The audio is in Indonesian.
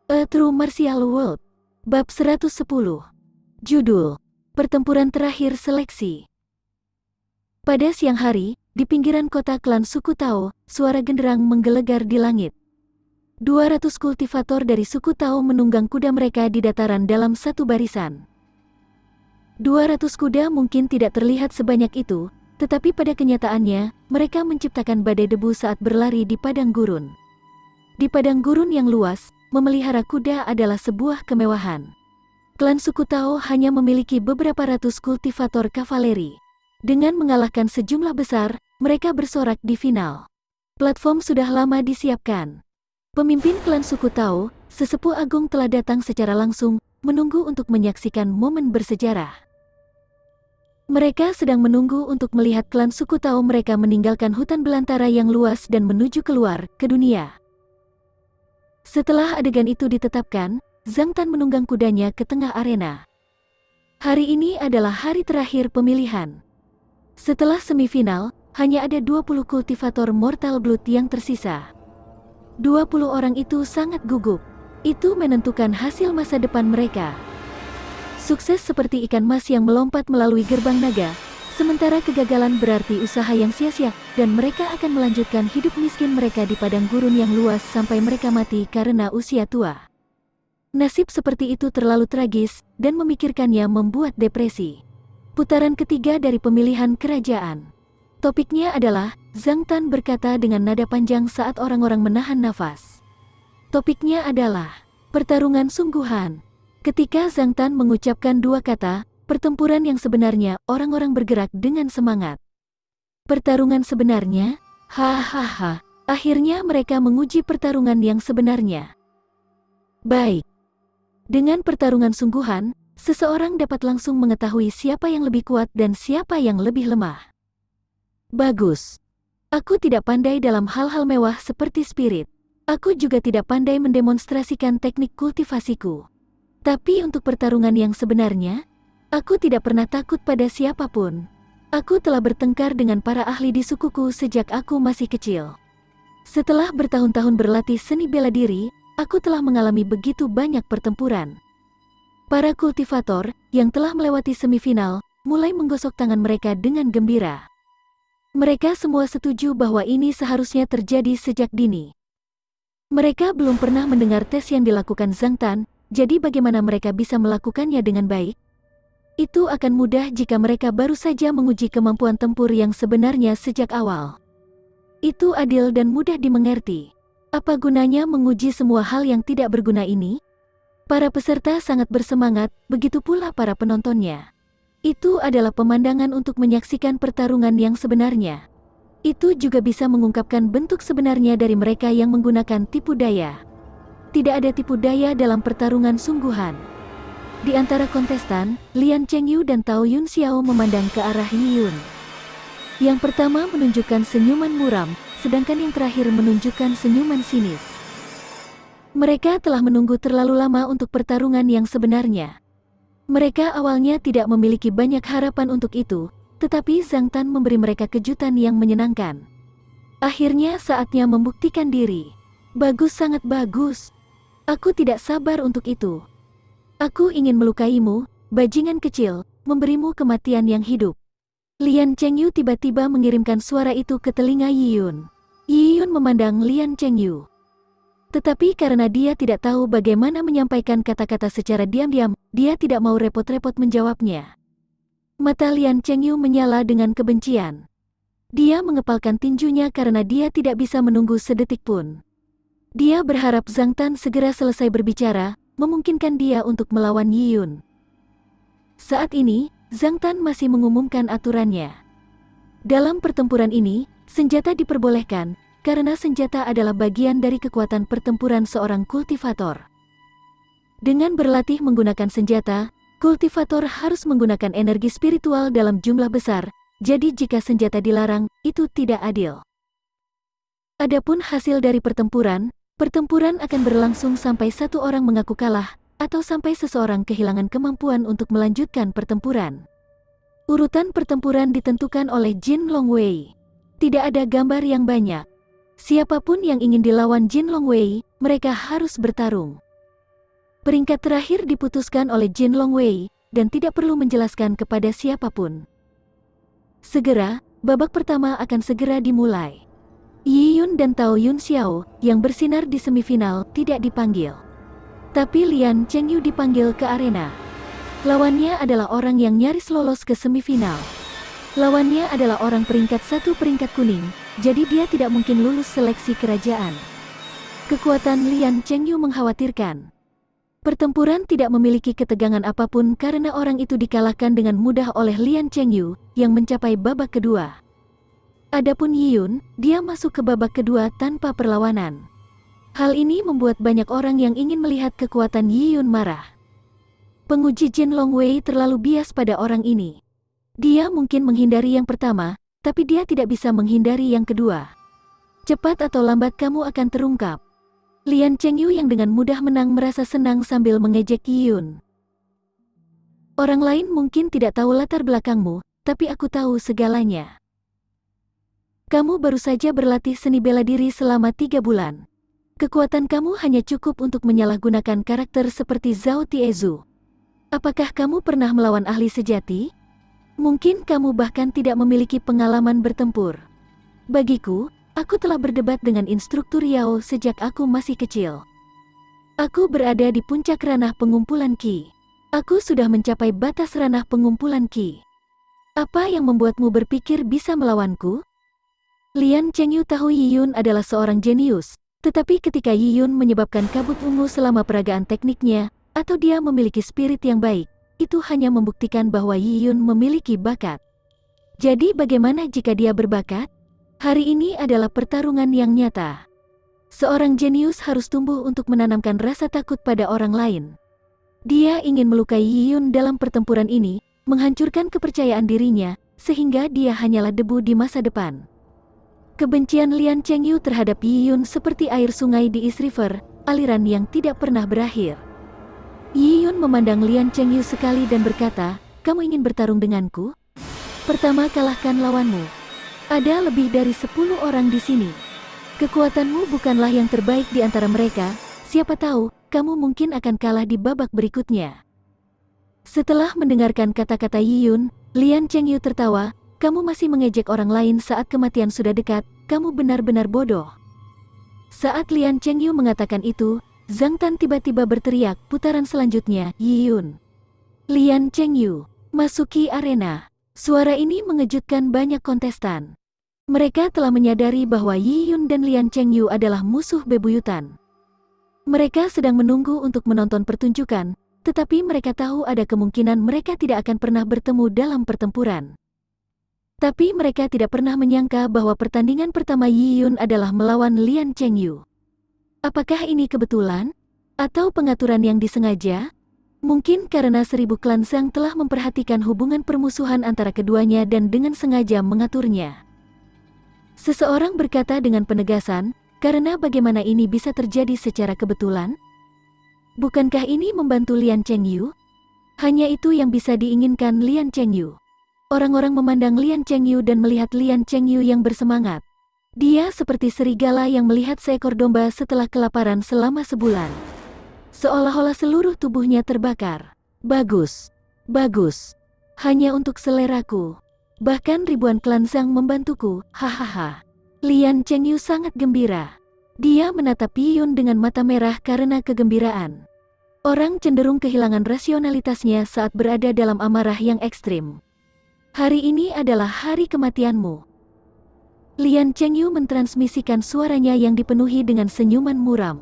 A True Martial World. Bab 110. Judul: Pertempuran Terakhir Seleksi. Pada siang hari, di pinggiran kota klan suku Tao, suara genderang menggelegar di langit. 200 kultivator dari suku Tao menunggang kuda mereka di dataran dalam satu barisan. 200 kuda mungkin tidak terlihat sebanyak itu, tetapi pada kenyataannya, mereka menciptakan badai debu saat berlari di padang gurun. Di padang gurun yang luas, memelihara kuda adalah sebuah kemewahan. Klan suku Tao hanya memiliki beberapa ratus kultivator kavaleri. Dengan mengalahkan sejumlah besar, mereka bersorak di final. Platform sudah lama disiapkan. Pemimpin klan suku Tao, Sesepuh Agung telah datang secara langsung, menunggu untuk menyaksikan momen bersejarah. Mereka sedang menunggu untuk melihat klan suku Tao mereka meninggalkan hutan belantara yang luas dan menuju keluar ke dunia. Setelah adegan itu ditetapkan, Zhang Tan menunggang kudanya ke tengah arena. Hari ini adalah hari terakhir pemilihan. Setelah semifinal, hanya ada 20 kultivator Mortal Blood yang tersisa. 20 orang itu sangat gugup. Itu menentukan hasil masa depan mereka. Sukses seperti ikan mas yang melompat melalui gerbang naga, sementara kegagalan berarti usaha yang sia-sia, dan mereka akan melanjutkan hidup miskin mereka di padang gurun yang luas sampai mereka mati karena usia tua. Nasib seperti itu terlalu tragis, dan memikirkannya membuat depresi. Putaran ketiga dari pemilihan kerajaan. Topiknya adalah, Zhang Tan berkata dengan nada panjang saat orang-orang menahan nafas. Topiknya adalah, pertarungan sungguhan. Ketika Zhang Tan mengucapkan dua kata, pertempuran yang sebenarnya, orang-orang bergerak dengan semangat. Pertarungan sebenarnya? Hahaha. Akhirnya mereka menguji pertarungan yang sebenarnya. Baik. Dengan pertarungan sungguhan, seseorang dapat langsung mengetahui siapa yang lebih kuat dan siapa yang lebih lemah. Bagus. Aku tidak pandai dalam hal-hal mewah seperti spirit. Aku juga tidak pandai mendemonstrasikan teknik kultivasiku. Tapi untuk pertarungan yang sebenarnya, aku tidak pernah takut pada siapapun. Aku telah bertengkar dengan para ahli di sukuku sejak aku masih kecil. Setelah bertahun-tahun berlatih seni bela diri, aku telah mengalami begitu banyak pertempuran. Para kultivator, yang telah melewati semifinal, mulai menggosok tangan mereka dengan gembira. Mereka semua setuju bahwa ini seharusnya terjadi sejak dini. Mereka belum pernah mendengar tes yang dilakukan Zhang Tan, jadi bagaimana mereka bisa melakukannya dengan baik? Itu akan mudah jika mereka baru saja menguji kemampuan tempur yang sebenarnya sejak awal. Itu adil dan mudah dimengerti. Apa gunanya menguji semua hal yang tidak berguna ini? Para peserta sangat bersemangat, begitu pula para penontonnya. Itu adalah pemandangan untuk menyaksikan pertarungan yang sebenarnya. Itu juga bisa mengungkapkan bentuk sebenarnya dari mereka yang menggunakan tipu daya. Tidak ada tipu daya dalam pertarungan sungguhan. Di antara kontestan, Lian Chengyu dan Tao Yun Xiao memandang ke arah Yi Yun. Yang pertama menunjukkan senyuman muram, sedangkan yang terakhir menunjukkan senyuman sinis. Mereka telah menunggu terlalu lama untuk pertarungan yang sebenarnya. Mereka awalnya tidak memiliki banyak harapan untuk itu, tetapi Zhang Tan memberi mereka kejutan yang menyenangkan. Akhirnya saatnya membuktikan diri. Bagus, sangat bagus. Aku tidak sabar untuk itu. Aku ingin melukaimu, bajingan kecil, memberimu kematian yang hidup. Lian Chengyu tiba-tiba mengirimkan suara itu ke telinga Yi Yun. Yi Yun memandang Lian Chengyu. Tetapi karena dia tidak tahu bagaimana menyampaikan kata-kata secara diam-diam, dia tidak mau repot-repot menjawabnya. Mata Lian Chengyu menyala dengan kebencian. Dia mengepalkan tinjunya karena dia tidak bisa menunggu sedetik pun. Dia berharap Zhang Tan segera selesai berbicara, memungkinkan dia untuk melawan Yi Yun. Saat ini, Zhang Tan masih mengumumkan aturannya. Dalam pertempuran ini, senjata diperbolehkan, karena senjata adalah bagian dari kekuatan pertempuran seorang kultivator. Dengan berlatih menggunakan senjata, kultivator harus menggunakan energi spiritual dalam jumlah besar, jadi jika senjata dilarang, itu tidak adil. Adapun hasil dari pertempuran akan berlangsung sampai satu orang mengaku kalah, atau sampai seseorang kehilangan kemampuan untuk melanjutkan pertempuran. Urutan pertempuran ditentukan oleh Jin Longwei. Tidak ada gambar yang banyak. Siapapun yang ingin dilawan Jin Longwei, mereka harus bertarung. Peringkat terakhir diputuskan oleh Jin Longwei, dan tidak perlu menjelaskan kepada siapapun. Segera, babak pertama akan segera dimulai. Yi Yun dan Tao Yun Xiao, yang bersinar di semifinal, tidak dipanggil. Tapi Lian Chengyu dipanggil ke arena. Lawannya adalah orang yang nyaris lolos ke semifinal. Lawannya adalah orang peringkat 1 peringkat kuning, jadi dia tidak mungkin lulus seleksi kerajaan. Kekuatan Lian Chengyu mengkhawatirkan. Pertempuran tidak memiliki ketegangan apapun karena orang itu dikalahkan dengan mudah oleh Lian Chengyu, yang mencapai babak kedua. Adapun Yi Yun, dia masuk ke babak kedua tanpa perlawanan. Hal ini membuat banyak orang yang ingin melihat kekuatan Yi Yun marah. Penguji Jin Longwei terlalu bias pada orang ini. Dia mungkin menghindari yang pertama, tapi dia tidak bisa menghindari yang kedua. Cepat atau lambat kamu akan terungkap. Lian Chengyu yang dengan mudah menang merasa senang sambil mengejek Yi Yun. Orang lain mungkin tidak tahu latar belakangmu, tapi aku tahu segalanya. Kamu baru saja berlatih seni bela diri selama 3 bulan. Kekuatan kamu hanya cukup untuk menyalahgunakan karakter seperti Zhao Tiezu. Apakah kamu pernah melawan ahli sejati? Mungkin kamu bahkan tidak memiliki pengalaman bertempur. Bagiku, aku telah berdebat dengan instruktur Yao sejak aku masih kecil. Aku berada di puncak ranah pengumpulan Qi. Aku sudah mencapai batas ranah pengumpulan Qi. Apa yang membuatmu berpikir bisa melawanku? Lian Chengyu tahu Yi Yun adalah seorang jenius, tetapi ketika Yi Yun menyebabkan kabut ungu selama peragaan tekniknya, atau dia memiliki spirit yang baik, itu hanya membuktikan bahwa Yi Yun memiliki bakat. Jadi bagaimana jika dia berbakat? Hari ini adalah pertarungan yang nyata. Seorang jenius harus tumbuh untuk menanamkan rasa takut pada orang lain. Dia ingin melukai Yi Yun dalam pertempuran ini, menghancurkan kepercayaan dirinya, sehingga dia hanyalah debu di masa depan. Kebencian Lian Chengyu terhadap Yi Yun seperti air sungai di East River, aliran yang tidak pernah berakhir. Yi Yun memandang Lian Chengyu sekali dan berkata, "Kamu ingin bertarung denganku? Pertama kalahkan lawanmu. Ada lebih dari 10 orang di sini. Kekuatanmu bukanlah yang terbaik di antara mereka, siapa tahu, kamu mungkin akan kalah di babak berikutnya." Setelah mendengarkan kata-kata Yi Yun, Lian Chengyu tertawa, "Kamu masih mengejek orang lain saat kematian sudah dekat, kamu benar-benar bodoh." Saat Lian Chengyu mengatakan itu, Zhang Tan tiba-tiba berteriak, "Putaran selanjutnya, Yi Yun." Lian Chengyu masuki arena. Suara ini mengejutkan banyak kontestan. Mereka telah menyadari bahwa Yi Yun dan Lian Chengyu adalah musuh bebuyutan. Mereka sedang menunggu untuk menonton pertunjukan, tetapi mereka tahu ada kemungkinan mereka tidak akan pernah bertemu dalam pertempuran. Tapi mereka tidak pernah menyangka bahwa pertandingan pertama Yi Yun adalah melawan Lian Chengyu. Apakah ini kebetulan? Atau pengaturan yang disengaja? Mungkin karena 1000 klan Zhang telah memperhatikan hubungan permusuhan antara keduanya dan dengan sengaja mengaturnya. Seseorang berkata dengan penegasan, "Karena bagaimana ini bisa terjadi secara kebetulan? Bukankah ini membantu Lian Chengyu?" Hanya itu yang bisa diinginkan Lian Chengyu. Orang-orang memandang Lian Chengyu dan melihat Lian Chengyu yang bersemangat. Dia seperti serigala yang melihat seekor domba setelah kelaparan selama sebulan. Seolah-olah seluruh tubuhnya terbakar. Bagus. Bagus. Hanya untuk seleraku. Bahkan ribuan klan Zhang membantuku, hahaha. Lian Chengyu sangat gembira. Dia menatap Yi Yun dengan mata merah karena kegembiraan. Orang cenderung kehilangan rasionalitasnya saat berada dalam amarah yang ekstrim. Hari ini adalah hari kematianmu. Lian Chengyu mentransmisikan suaranya yang dipenuhi dengan senyuman muram.